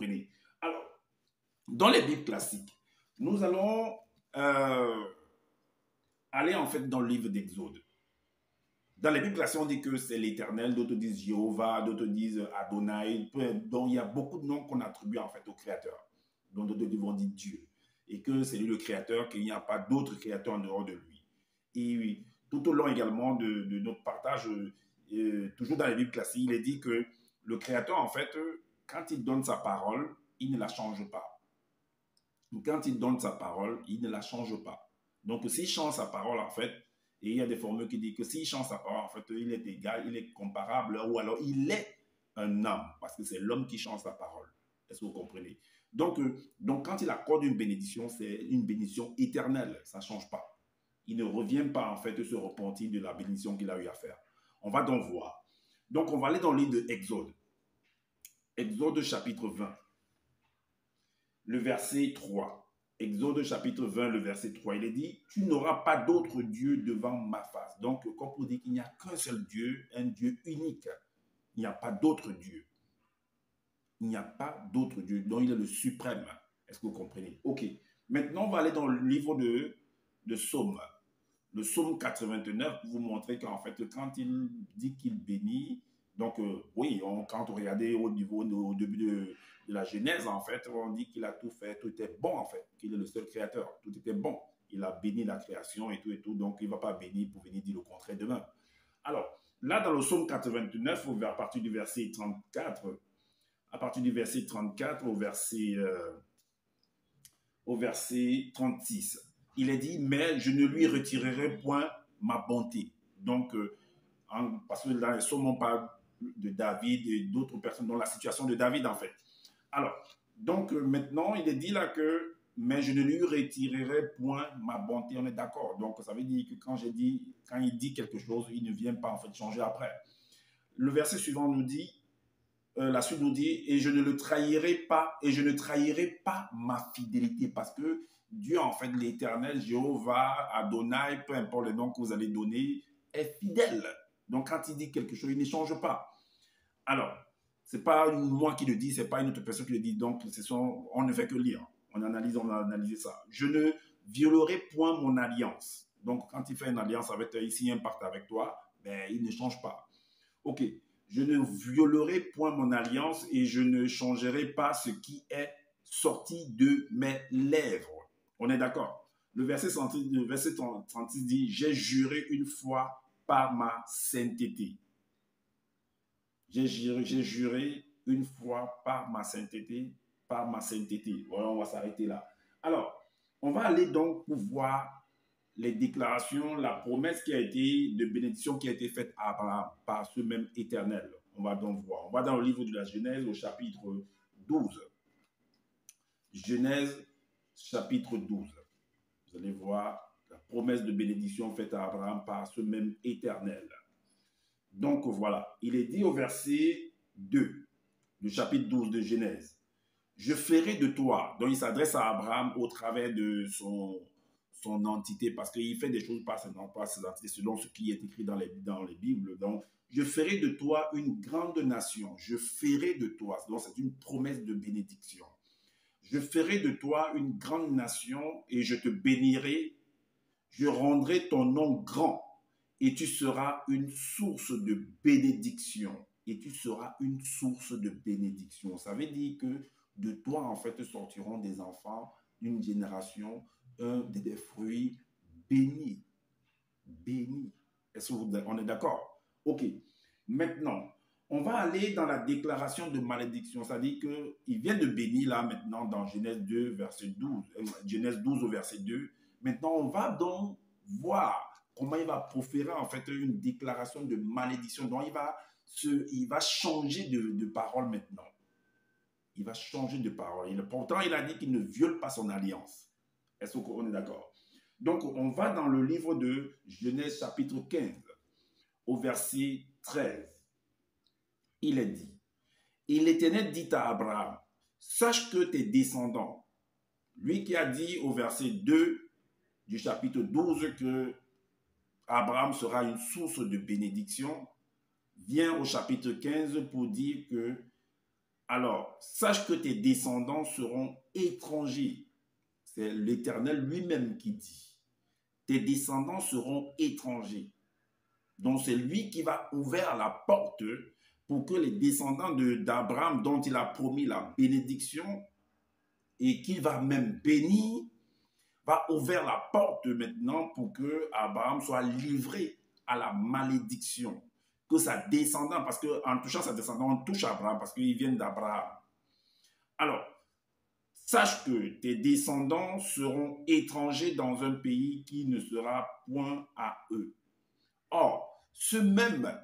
comprenez? Alors, dans les Bibles classiques, nous allons aller en fait dans le livre d'Exode. Dans les Bibles classiques, on dit que c'est l'Éternel, d'autres disent Jéhovah, d'autres disent Adonai. Donc, il y a beaucoup de noms qu'on attribue en fait au Créateur. Donc, d'autres vont dire Dieu. Et que c'est lui le Créateur, qu'il n'y a pas d'autre Créateur en dehors de lui. Et oui, tout au long également de notre partage, toujours dans les Bibles classiques, il est dit que le Créateur, en fait, quand il donne sa parole, il ne la change pas. Quand il donne sa parole, il ne la change pas. Donc, s'il change sa parole, en fait, et il y a des formules qui disent que s'il change sa parole, en fait, il est égal, il est comparable, ou alors il est un homme, parce que c'est l'homme qui change sa parole. Est-ce que vous comprenez? Donc, quand il accorde une bénédiction, c'est une bénédiction éternelle, ça ne change pas. Il ne revient pas, en fait, se repentir de la bénédiction qu'il a eu à faire. On va donc voir. Donc, on va aller dans le livre de Exode. Exode chapitre 20. Le verset 3. Exode chapitre 20, le verset 3, il est dit, tu n'auras pas d'autre Dieu devant ma face. Donc, comme on dit qu'il n'y a qu'un seul Dieu, un Dieu unique. Il n'y a pas d'autre Dieu. Il n'y a pas d'autre Dieu. Donc, il est le suprême. Est-ce que vous comprenez? Ok. Maintenant, on va aller dans le livre de Psaume. Le Psaume 89 pour vous montrer qu'en fait, quand il dit qu'il bénit, donc oui, quand on regardait au début de la Genèse, en fait, on dit qu'il a tout fait, tout était bon, en fait, qu'il est le seul créateur, tout était bon. Il a béni la création et tout, donc il ne va pas bénir pour venir dire le contraire demain. Alors, là, dans le Psaume 89, à partir du verset 34, au verset 36, il est dit, mais je ne lui retirerai point ma bonté. Donc, parce que dans les Psaumes, on parle de David et d'autres personnes dans la situation de David, en fait. Alors, donc maintenant, il est dit là que, mais je ne lui retirerai point ma bonté, on est d'accord. Donc, ça veut dire que quand il dit quelque chose, il ne vient pas en fait changer après. Le verset suivant nous dit, la suite nous dit, et je ne le trahirai pas, et je ne trahirai pas ma fidélité, parce que Dieu, en fait, l'Éternel, Jéhovah, Adonai, peu importe le nom que vous allez donner, est fidèle. Donc, quand il dit quelque chose, il ne change pas. Alors, ce n'est pas moi qui le dis, ce n'est pas une autre personne qui le dit. Donc, on ne fait que lire. On a analysé ça. Je ne violerai point mon alliance. Donc, quand il fait une alliance avec toi, ici, un pacte avec toi, ben, il ne change pas. OK. Je ne violerai point mon alliance et je ne changerai pas ce qui est sorti de mes lèvres. On est d'accord? Le verset 36 dit, j'ai juré une fois par ma sainteté. J'ai juré une fois par ma sainteté, Voilà, on va s'arrêter là. Alors, on va aller donc pour voir les déclarations, la promesse qui a été, de bénédiction qui a été faite à Abraham par ce même Éternel. On va donc voir. On va dans le livre de la Genèse au chapitre 12. Genèse chapitre 12. Vous allez voir la promesse de bénédiction faite à Abraham par ce même Éternel. Donc voilà, il est dit au verset 2 du chapitre 12 de Genèse, je ferai de toi, donc il s'adresse à Abraham au travers de son entité, parce qu'il fait des choses par ses entités, selon ce qui est écrit dans les Bibles. Donc, je ferai de toi une grande nation, je ferai de toi, donc c'est une promesse de bénédiction. Je ferai de toi une grande nation et je te bénirai, je rendrai ton nom grand et tu seras une source de bénédiction. Et tu seras une source de bénédiction. Ça veut dire que de toi, en fait, sortiront des enfants d'une génération, des fruits bénis. Bénis. Est-ce qu'on est d'accord? Ok. Maintenant, on va aller dans la déclaration de malédiction. C'est-à-dire qu'il vient de bénir là maintenant dans Genèse 2, verset 12. Genèse 12 au verset 2. Maintenant, on va donc voir comment il va proférer en fait une déclaration de malédiction. Donc, il va changer de parole maintenant. Il va changer de parole. Pourtant, il a dit qu'il ne viole pas son alliance. Est-ce qu'on est d'accord? Donc, on va dans le livre de Genèse chapitre 15, au verset 13. Il est dit, et l'Éternel dit à Abraham, sache que tes descendants, lui qui a dit au verset 2 du chapitre 12 que Abraham sera une source de bénédiction, vient au chapitre 15 pour dire que Alors, sache que tes descendants seront étrangers. C'est l'Éternel lui-même qui dit. Tes descendants seront étrangers. Donc, c'est lui qui va ouvrir la porte pour que les descendants d'Abraham, dont il a promis la bénédiction et qu'il va même bénir, va ouvrir la porte maintenant pour que Abraham soit livré à la malédiction. Que sa descendant, parce qu'en touchant sa descendant, on touche Abraham parce qu'ils viennent d'Abraham. Alors, sache que tes descendants seront étrangers dans un pays qui ne sera point à eux. Or, ce même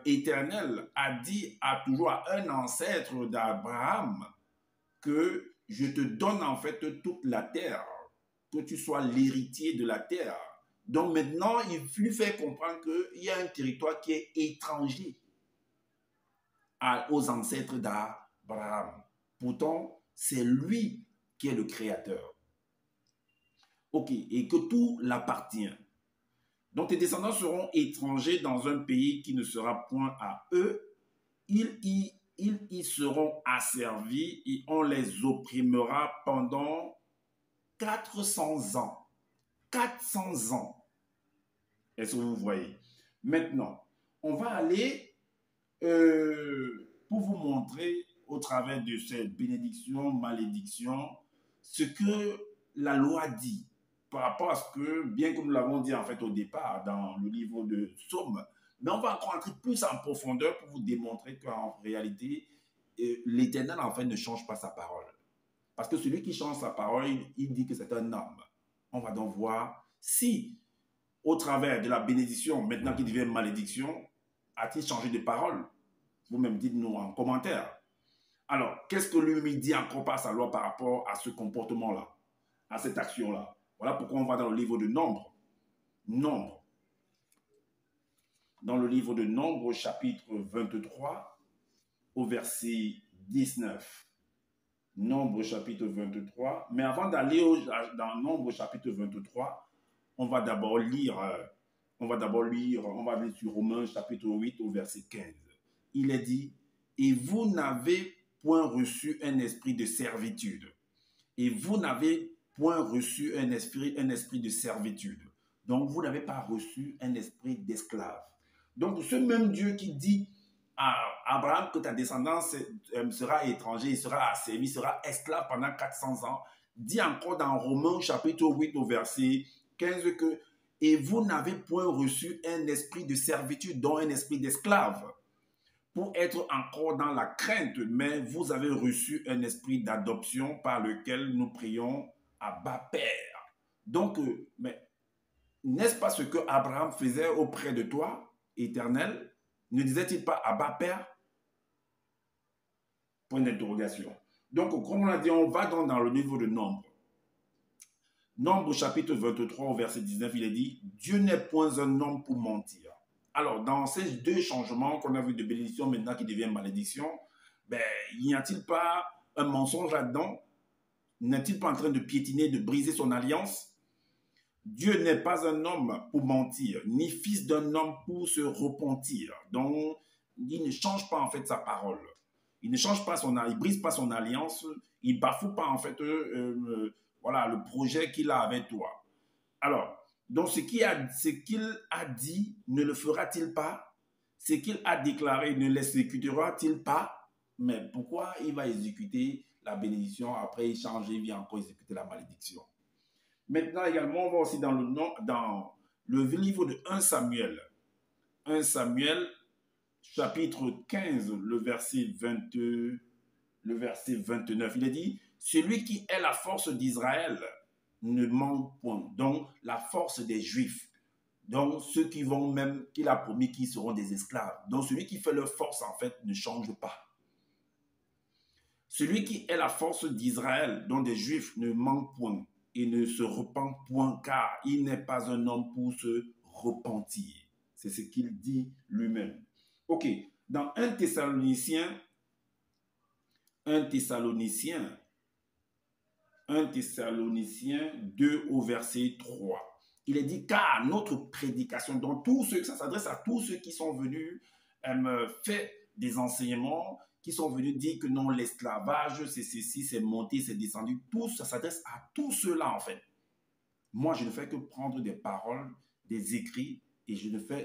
Éternel a dit à toujours à un ancêtre d'Abraham que je te donne en fait toute la terre, que tu sois l'héritier de la terre. Donc maintenant, il lui fait comprendre qu'il y a un territoire qui est étranger aux ancêtres d'Abraham. Pourtant, c'est lui qui est le créateur. Ok, et que tout l'appartient. Donc tes descendants seront étrangers dans un pays qui ne sera point à eux. Ils y seront asservis et on les opprimera pendant 400 ans. 400 ans. Est-ce que vous voyez? Maintenant, on va aller pour vous montrer au travers de cette bénédiction, malédiction, ce que la loi dit par rapport à ce que, bien que nous l'avons dit en fait au départ dans le livre de Psaume, mais on va rentrer plus en profondeur pour vous démontrer qu'en réalité, l'Éternel en fait ne change pas sa parole. Parce que celui qui change sa parole, il dit que c'est un homme. On va donc voir si, au travers de la bénédiction, maintenant qui devient malédiction, a-t-il changé de parole? Vous-même dites-nous en commentaire. Alors, qu'est-ce que lui dit encore par sa loi par rapport à ce comportement-là, à cette action-là? Voilà pourquoi on va dans le livre de Nombre. Nombre. Dans le livre de Nombre, chapitre 23, au verset 19. Nombre, chapitre 23. Mais avant d'aller dans Nombre, chapitre 23, on va d'abord lire, on va aller sur Romains, chapitre 8, au verset 15. Il est dit, « Et vous n'avez point reçu un esprit de servitude. » Et vous n'avez point reçu un esprit de servitude. Donc, vous n'avez pas reçu un esprit d'esclave. Donc, ce même Dieu qui dit à Abraham que ta descendance sera étranger, il sera asservi, sera esclave pendant 400 ans, dit encore dans Romains chapitre 8 au verset 15 que « Et vous n'avez point reçu un esprit de servitude, dont un esprit d'esclave, pour être encore dans la crainte, mais vous avez reçu un esprit d'adoption par lequel nous prions Abba Père. » Donc, mais n'est-ce pas ce que Abraham faisait auprès de toi, Éternel? Ne disait-il pas Abba Père? Point d'interrogation. Donc, comme on l'a dit, on va donc dans le niveau de Nombre. Nombre chapitre 23 au verset 19, il est dit, Dieu n'est point un homme pour mentir. Alors, dans ces deux changements qu'on a vu de bénédiction maintenant qui devient malédiction, ben, n'y a-t-il pas un mensonge là-dedans? N'est-il pas en train de piétiner, de briser son alliance? Dieu n'est pas un homme pour mentir, ni fils d'un homme pour se repentir. Donc, il ne change pas en fait sa parole. Il ne change pas il brise pas son alliance, il bafoue pas en fait voilà, le projet qu'il a avec toi. Alors, donc ce qu'il a dit, ne le fera-t-il pas? Ce qu'il a déclaré, ne l'exécutera-t-il pas? Mais pourquoi il va exécuter la bénédiction, après il change, il vient encore exécuter la malédiction? Maintenant également, on va aussi dans le livre de 1 Samuel. 1 Samuel, chapitre 15, le verset 29. Il est dit, « Celui qui est la force d'Israël ne manque point. » Donc, la force des Juifs. Donc, ceux qui vont même, qu'il a promis qu'ils seront des esclaves. Donc, celui qui fait leur force, en fait, ne change pas. Celui qui est la force d'Israël, dont des Juifs, ne manque point et ne se repent point, car il n'est pas un homme pour se repentir. C'est ce qu'il dit lui-même. Ok, dans 1 Thessaloniciens 2 au verset 3. Il est dit, car notre prédication, donc ça s'adresse à tous ceux qui sont venus faire des enseignements, qui sont venus dire que non, l'esclavage, c'est ceci, c'est monté, c'est descendu. Tout ça s'adresse à tout cela, en fait. Moi, je ne fais que prendre des paroles, des écrits, et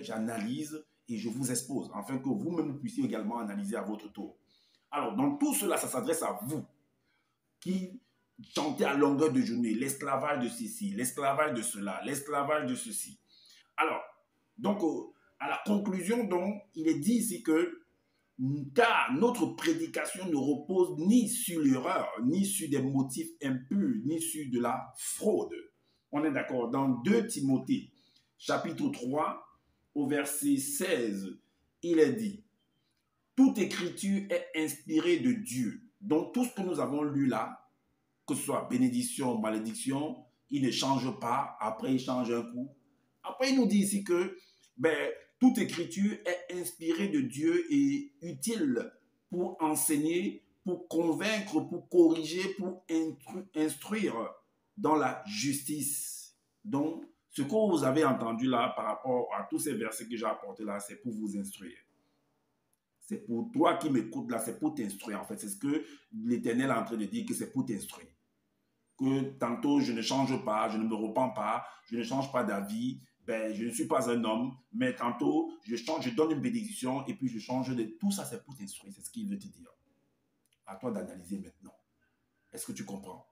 j'analyse et je vous expose, afin que vous-même puissiez également analyser à votre tour. Alors, dans tout cela, ça s'adresse à vous qui chantez à longueur de journée l'esclavage de ceci, l'esclavage de cela, l'esclavage de ceci. Alors, donc, à la conclusion, donc, il est dit ici que car notre prédication ne repose ni sur l'erreur, ni sur des motifs impurs, ni sur de la fraude. On est d'accord. Dans 2 Timothée, chapitre 3, au verset 16, il est dit, toute écriture est inspirée de Dieu. Donc, tout ce que nous avons lu là, que ce soit bénédiction, malédiction, il ne change pas. Après, il change un coup. Après, il nous dit ici que toute écriture est inspirée de Dieu et utile pour enseigner, pour convaincre, pour corriger, pour instruire dans la justice. Donc, ce que vous avez entendu là par rapport à tous ces versets que j'ai apportés là, c'est pour vous instruire. C'est pour toi qui m'écoutes là, c'est pour t'instruire en fait. C'est ce que l'Éternel est en train de dire, que c'est pour t'instruire. Que tantôt je ne change pas, je ne me repens pas, je ne change pas d'avis, je ne suis pas un homme, mais tantôt je change, je donne une bénédiction et puis je change de... Tout ça, c'est pour t'instruire, c'est ce qu'il veut te dire. À toi d'analyser maintenant. Est-ce que tu comprends?